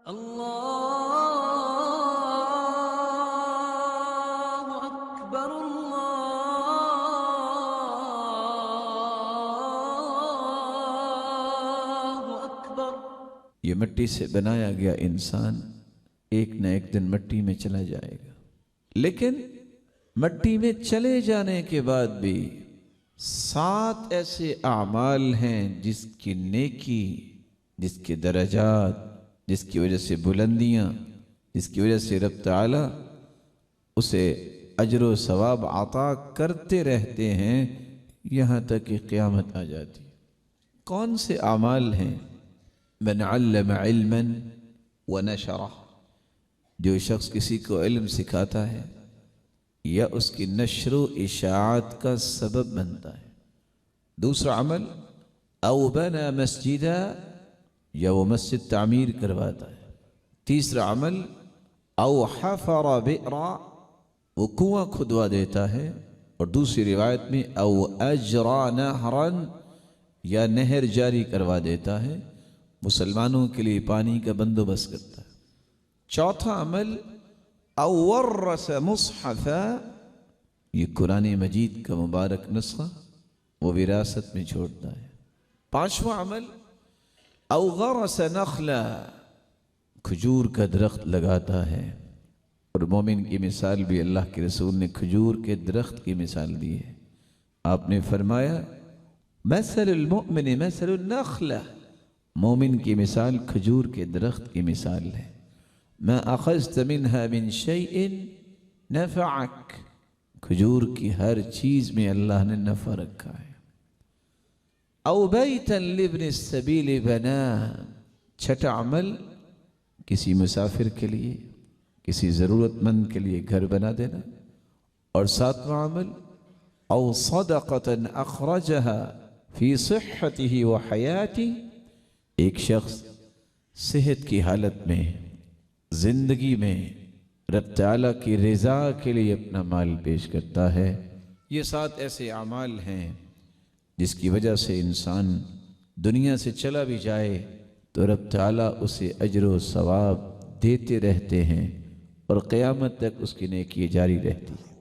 اللہ اکبر اللہ اکبر۔ یہ مٹی سے بنایا گیا انسان ایک نہ ایک دن مٹی میں چلا جائے گا، لیکن مٹی میں چلے جانے کے بعد بھی 7 ایسے اعمال ہیں جس کی نیکی، جس کے درجات، جس کی وجہ سے بلندیاں، جس کی وجہ سے رب تعالی اسے اجر و ثواب عطا کرتے رہتے ہیں یہاں تک کہ قیامت آ جاتی۔ کون سے اعمال ہیں؟ من علم علما ونشرہ، جو شخص کسی کو علم سکھاتا ہے یا اس کی نشر و اشاعت کا سبب بنتا ہے۔ دوسرا عمل او بنا مسجدا، یا وہ مسجد تعمیر کرواتا ہے۔ تیسرا عمل او حفر بئرا، وہ کنواں کھدوا دیتا ہے، اور دوسری روایت میں او اجرا نہرا، یا نہر جاری کروا دیتا ہے، مسلمانوں کے لیے پانی کا بندوبست کرتا ہے۔ چوتھا عمل او ورث مصحفا، یہ قرآن مجید کا مبارک نسخہ وہ وراثت میں چھوڑتا ہے۔ پانچواں عمل او غرس نخلا، کھجور کا درخت لگاتا ہے، اور مومن کی مثال بھی اللہ کے رسول نے کھجور کے درخت کی مثال دی ہے۔ آپ نے فرمایا مثل المؤمن مثل النخلہ، مومن کی مثال کھجور کے درخت کی مثال ہے۔ ما اخذت منها من شيء نفعك، کھجور کی ہر چیز میں اللہ نے نفع رکھا ہے۔ او بیتا لابن السبیل بنا، چھٹا عمل کسی مسافر کے لیے، کسی ضرورت مند کے لیے گھر بنا دینا۔ اور ساتواں عمل او صدقة اخرجها فی صحته وحیاته، ایک شخص صحت کی حالت میں، زندگی میں رب تعالیٰ کی رضا کے لیے اپنا مال پیش کرتا ہے۔ یہ 7 ایسے اعمال ہیں جس کی وجہ سے انسان دنیا سے چلا بھی جائے تو رب تعالیٰ اسے اجر و ثواب دیتے رہتے ہیں، اور قیامت تک اس کی نیکی جاری رہتی ہے۔